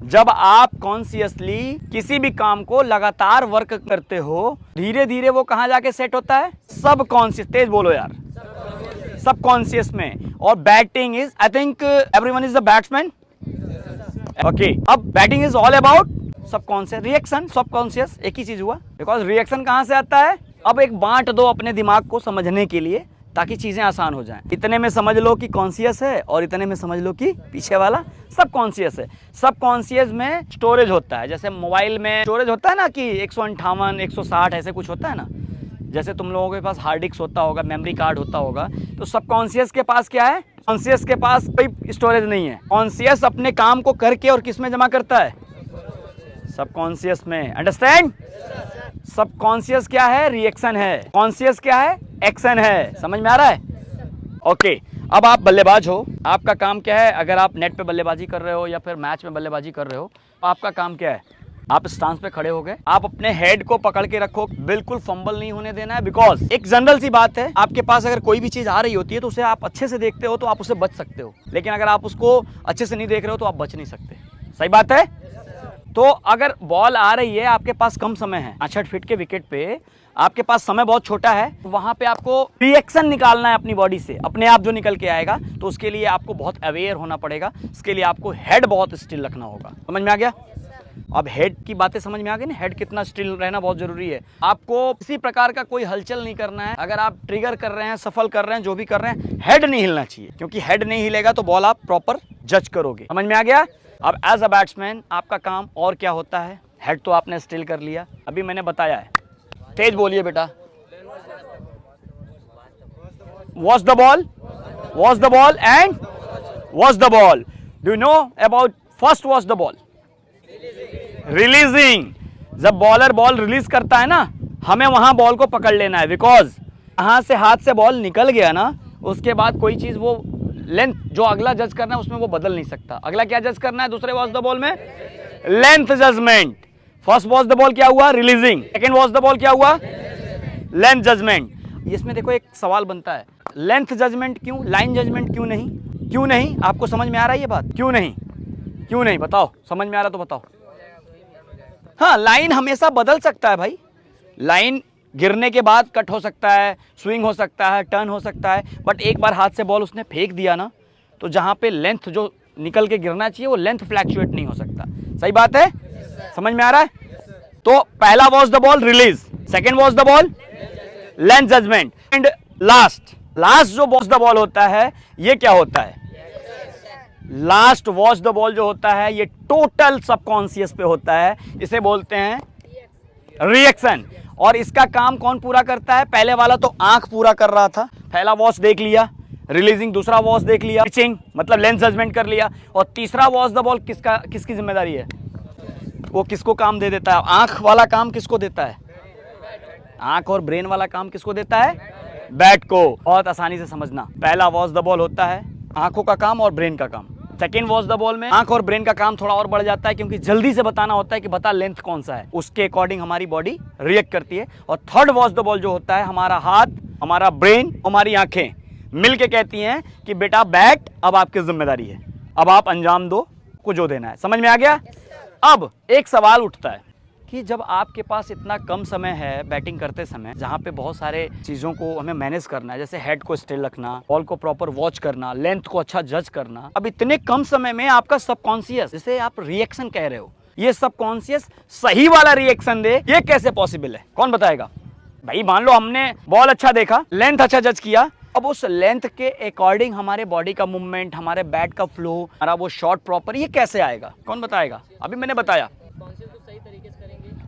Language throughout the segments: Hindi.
जब आप कॉन्शियसली किसी भी काम को लगातार वर्क करते हो, धीरे धीरे वो कहां जाके सेट होता है? सब कॉन्शियस, तेज बोलो यार, सब कॉन्शियस में। और batting is, I think everyone is the batsman. Okay, अब batting is all about subconscious reaction. Subconscious एक ही चीज हुआ, बिकॉज रिएक्शन कहां से आता है? अब एक बांट दो अपने दिमाग को समझने के लिए, ताकि चीजें आसान हो जाएं। इतने में समझ लो कि कॉन्शियस है और इतने में समझ लो कि पीछे वाला सब कॉन्शियस है। सब कॉन्शियस में स्टोरेज होता है, जैसे मोबाइल में स्टोरेज होता है ना कि 158 160 ऐसे कुछ होता है ना, जैसे तुम लोगों के पास हार्ड डिस्क होता होगा, मेमोरी कार्ड होता होगा, तो सब कॉन्शियस के पास क्या है? कॉन्शियस के पास कोई स्टोरेज नहीं है। कॉन्शियस अपने काम को करके और किस में जमा करता है? सब कॉन्शियस में। अंडरस्टैंड? सब कॉन्शियस क्या है? रिएक्शन है। कॉन्शियस क्या है? एक्शन है। समझ में आ रहा है? ओके, अब आप बल्लेबाज हो, आपका काम क्या है? अगर आप नेट पे बल्लेबाजी कर रहे हो या फिर मैच में बल्लेबाजी कर रहे हो, तो आपका काम क्या है? आप स्टांस पे खड़े हो गए, आप अपने हेड को पकड़ के रखो, बिल्कुल फंबल नहीं होने देना है। बिकॉज एक जनरल सी बात है, आपके पास अगर कोई भी चीज आ रही होती है तो उसे आप अच्छे से देखते हो तो आप उससे बच सकते हो, लेकिन अगर आप उसको अच्छे से नहीं देख रहे हो तो आप बच नहीं सकते। सही बात है? तो अगर बॉल आ रही है, आपके पास कम समय है, 68 फीट के विकेट पे आपके पास समय बहुत छोटा है, तो वहां पे आपको रिएक्शन निकालना है अपनी बॉडी से, अपने आप जो निकल के आएगा। तो उसके लिए आपको बहुत अवेयर होना पड़ेगा, इसके लिए आपको हेड बहुत स्टिल रखना होगा। समझ में आ गया? अब हेड की बातें समझ में आ गई ना, हेड कितना स्टिल रहना बहुत जरूरी है। आपको किसी प्रकार का कोई हलचल नहीं करना है। अगर आप ट्रिगर कर रहे हैं, सफल कर रहे हैं, जो भी कर रहे हैं, हेड नहीं हिलना चाहिए, क्योंकि हेड नहीं हिलेगा तो बॉल आप प्रॉपर जज करोगे। समझ में आ गया? अब एज अ बैट्समैन आपका काम और क्या होता है? हेड तो आपने स्टिल कर लिया, अभी मैंने बताया है। तेज बोलिए बेटा। Watch the ball, watch the ball and watch the ball. Do you know about first watch the ball? Releasing. जब बॉलर बॉल रिलीज करता है ना, हमें वहां बॉल को पकड़ लेना है, बिकॉज यहां से हाथ से बॉल निकल गया ना, उसके बाद कोई चीज वो लेंथ जो अगला जज करना है उसमें वो बदल नहीं सकता। अगला क्या जज करना है दूसरे वॉच द बॉल में? Length judgement. First watch the ball क्या हुआ? Releasing. Second watch the ball क्या हुआ? Length judgement. इसमें देखो एक सवाल बनता है, लेंथ जजमेंट क्यों, लाइन जजमेंट क्यों नहीं? क्यों नहीं? आपको समझ में आ रहा है ये बात? क्यों नहीं? क्यों नहीं बताओ, समझ में आ रहा तो बताओ। हाँ, लाइन हमेशा बदल सकता है भाई। लाइन गिरने के बाद कट हो सकता है, स्विंग हो सकता है, टर्न हो सकता है, बट एक बार हाथ से बॉल उसने फेंक दिया ना, तो जहां पे लेंथ जो निकल के गिरना चाहिए वो लेंथ फ्लैक्चुएट नहीं हो सकता। सही बात है? समझ में आ रहा है? तो पहला watch the ball release, second watch the ball length judgement, and last जो वॉच द बॉल होता है ये क्या होता है? लास्ट वॉच द बॉल जो होता है ये टोटल सबकॉन्शियस पे होता है, इसे बोलते हैं रिएक्शन। और इसका काम कौन पूरा करता है? पहले वाला तो आंख पूरा कर रहा था, पहला वॉच देख लिया, रिलीजिंग, दूसरा वॉच देख लिया, पिचिंग मतलब लेंथ जजमेंट कर लिया, और तीसरा वॉच द बॉल किसकी जिम्मेदारी है? वो किसको काम दे देता है? आंख वाला काम किसको देता है? आंख और ब्रेन वाला काम किसको देता है? बैट को। बहुत आसानी से समझना, पहला वॉच द बॉल होता है आंखों का काम और ब्रेन का काम। सेकेंड वॉच द बॉल में आंख और ब्रेन का काम थोड़ा और बढ़ जाता है, क्योंकि जल्दी से बताना होता है कि बता लेंथ कौन सा है, उसके अकॉर्डिंग हमारी बॉडी रिएक्ट करती है। और थर्ड वॉच द बॉल जो होता है, हमारा हाथ, हमारा ब्रेन, हमारी आंखें मिलके कहती हैं कि बेटा बैट अब आपकी जिम्मेदारी है, अब आप अंजाम दो को जो देना है। समझ में आ गया? अब एक सवाल उठता है कि जब आपके पास इतना कम समय है बैटिंग करते समय, जहाँ पे बहुत सारे चीज़ों को हमें मैनेज करना है, जैसे हेड को स्टिल रखना, बॉल को प्रॉपर वॉच करना, लेंथ को अच्छा जज करना, अब इतने कम समय में आपका सबकॉन्शियस, जैसे आप रिएक्शन कह रहे हो, ये सबकॉन्शियस सही वाला रिएक्शन दे, ये कैसे पॉसिबल है? कौन बताएगा भाई? मान लो हमने बॉल अच्छा देखा, लेंथ अच्छा जज किया, अब उस लेंथ के अकॉर्डिंग हमारे बॉडी का मूवमेंट, हमारे बैट का फ्लो, हमारा वो शॉट प्रॉपर, ये कैसे आएगा? कौन बताएगा? अभी मैंने बताया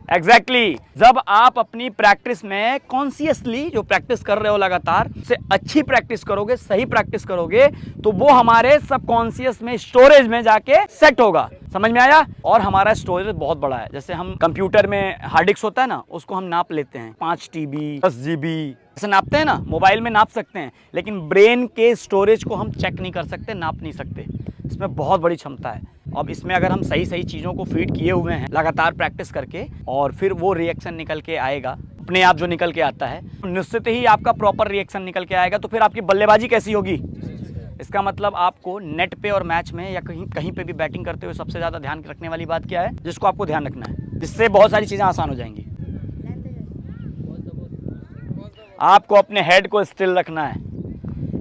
एग्जैक्टली। जब आप अपनी प्रैक्टिस में कॉन्शियसली जो प्रैक्टिस कर रहे हो लगातार, से अच्छी प्रैक्टिस करोगे, सही प्रैक्टिस करोगे, तो वो हमारे सबकॉन्शियस में, स्टोरेज में जाके सेट होगा। समझ में आया? और हमारा स्टोरेज बहुत बड़ा है, जैसे हम कंप्यूटर में हार्ड डिस्क होता है ना, उसको हम नाप लेते हैं, 5 TB 10 GB ऐसे नापते हैं ना, मोबाइल में नाप सकते हैं, लेकिन ब्रेन के स्टोरेज को हम चेक नहीं कर सकते, नाप नहीं सकते। इसमें बहुत बड़ी क्षमता है। अब इसमें अगर हम सही सही चीज़ों को फीड किए हुए हैं लगातार प्रैक्टिस करके, और फिर वो रिएक्शन निकल के आएगा, अपने आप जो निकल के आता है, निश्चित ही आपका प्रॉपर रिएक्शन निकल के आएगा, तो फिर आपकी बल्लेबाजी कैसी होगी? इसका मतलब आपको नेट पे और मैच में या कहीं कहीं पे भी बैटिंग करते हुए सबसे ज़्यादा ध्यान रखने वाली बात क्या है, जिसको आपको ध्यान रखना है, जिससे बहुत सारी चीज़ें आसान हो जाएंगी। आपको अपने हेड को स्टिल रखना है,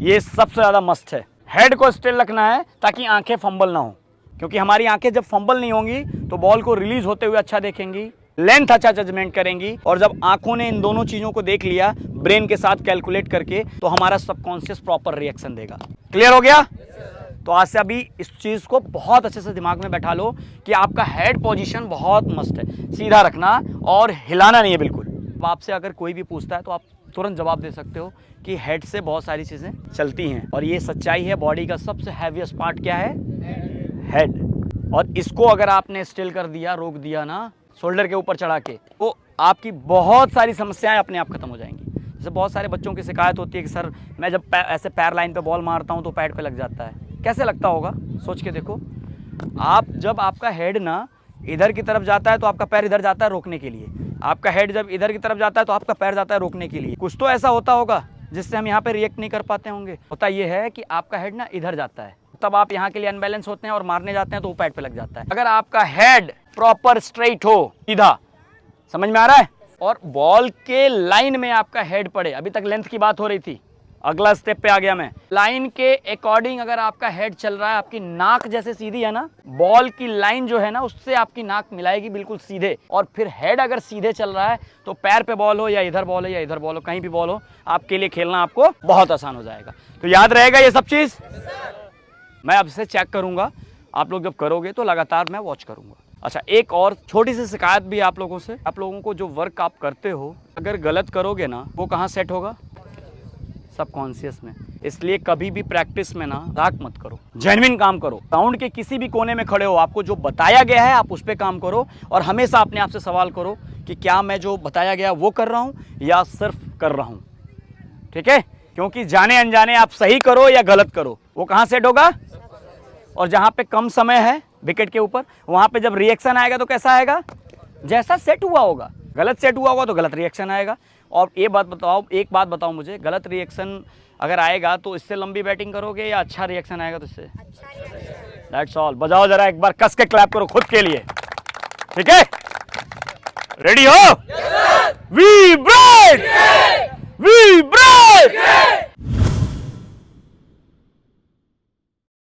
ये सबसे ज़्यादा मस्ट है। हेड को स्टिल रखना है ताकि आंखें फंबल ना हो, क्योंकि हमारी आंखें जब फंबल नहीं होंगी तो बॉल को रिलीज होते हुए अच्छा देखेंगी, लेंथ अच्छा जजमेंट करेंगी, और जब आंखों ने इन दोनों चीज़ों को देख लिया ब्रेन के साथ कैलकुलेट करके, तो हमारा सबकॉन्शियस प्रॉपर रिएक्शन देगा। क्लियर हो गया? तो आज से अभी इस चीज़ को बहुत अच्छे से दिमाग में बैठा लो कि आपका हेड पोजीशन बहुत मस्त है, सीधा रखना और हिलाना नहीं है बिल्कुल। अब आपसे अगर कोई भी पूछता है तो आप तुरंत जवाब दे सकते हो कि हेड से बहुत सारी चीज़ें चलती हैं, और ये सच्चाई है। बॉडी का सबसे हैवीएस्ट पार्ट क्या है? हेड। और इसको अगर आपने स्टिल कर दिया, रोक दिया ना शोल्डर के ऊपर चढ़ा के, तो आपकी बहुत सारी समस्याएं अपने आप खत्म हो जाएंगी। जैसे बहुत सारे बच्चों की शिकायत होती है कि सर मैं जब ऐसे पैर लाइन पे बॉल मारता हूँ तो पैड पे लग जाता है। कैसे लगता होगा सोच के देखो। आप जब आपका हेड ना इधर की तरफ जाता है तो आपका पैर इधर जाता है रोकने के लिए, आपका हेड जब इधर की तरफ जाता है तो आपका पैर जाता है रोकने के लिए। कुछ तो ऐसा होता होगा जिससे हम यहाँ पे रिएक्ट नहीं कर पाते होंगे। होता ये है कि आपका हेड ना इधर जाता है, तब आप यहाँ के लिए अनबैलेंस होते हैं और मारने जाते हैं तो वो पैड पे लग जाता है। अगर आपका हेड प्रॉपर स्ट्रेट हो, सीधा, समझ में आ रहा है, और बॉल के लाइन में आपका हेड पड़े, अभी तक लेंथ की बात हो रही थी, अगला स्टेप पे आ गया मैं। लाइन के अकॉर्डिंग अगर आपका हेड चल रहा है, आपकी नाक जैसे सीधी है ना, बॉल की लाइन जो है ना उससे आपकी नाक मिलाएगी बिल्कुल सीधे, और फिर हेड अगर सीधे चल रहा है तो पैर पे बॉल हो या इधर बॉल हो या इधर बॉल हो, कहीं भी बॉल हो, आपके लिए खेलना आपको बहुत आसान हो जाएगा। तो याद रहेगा ये सब चीज। मैं अब से चेक करूंगा, आप लोग जब करोगे तो लगातार मैं वॉच करूंगा। अच्छा, एक और छोटी सी शिकायत भी आप लोगों से, आप लोगों को जो वर्क आप करते हो अगर गलत करोगे ना, वो कहाँ सेट होगा? सबकॉन्शियस में। इसलिए कभी भी प्रैक्टिस में ना राग मत करो, जेन्युइन काम करो। ग्राउंड के किसी भी कोने में खड़े हो, आपको जो बताया गया है आप उस पर काम करो, और हमेशा अपने आप से सवाल करो कि क्या मैं जो बताया गया वो कर रहा हूँ या सिर्फ कर रहा हूँ। ठीक है? क्योंकि जाने अनजाने आप सही करो या गलत करो, वो कहाँ सेट होगा? और जहाँ पे कम समय है विकेट के ऊपर, वहाँ पे जब रिएक्शन आएगा तो कैसा आएगा? जैसा सेट हुआ होगा। गलत सेट हुआ होगा तो गलत रिएक्शन आएगा। और ये बात बताओ, एक बात बताओ मुझे, गलत रिएक्शन अगर आएगा तो इससे लंबी बैटिंग करोगे या अच्छा रिएक्शन आएगा तो इससे? That's all. बजाओ जरा एक बार कस के क्लैप करो खुद के लिए। ठीक है? रेडी हो? We break! We break!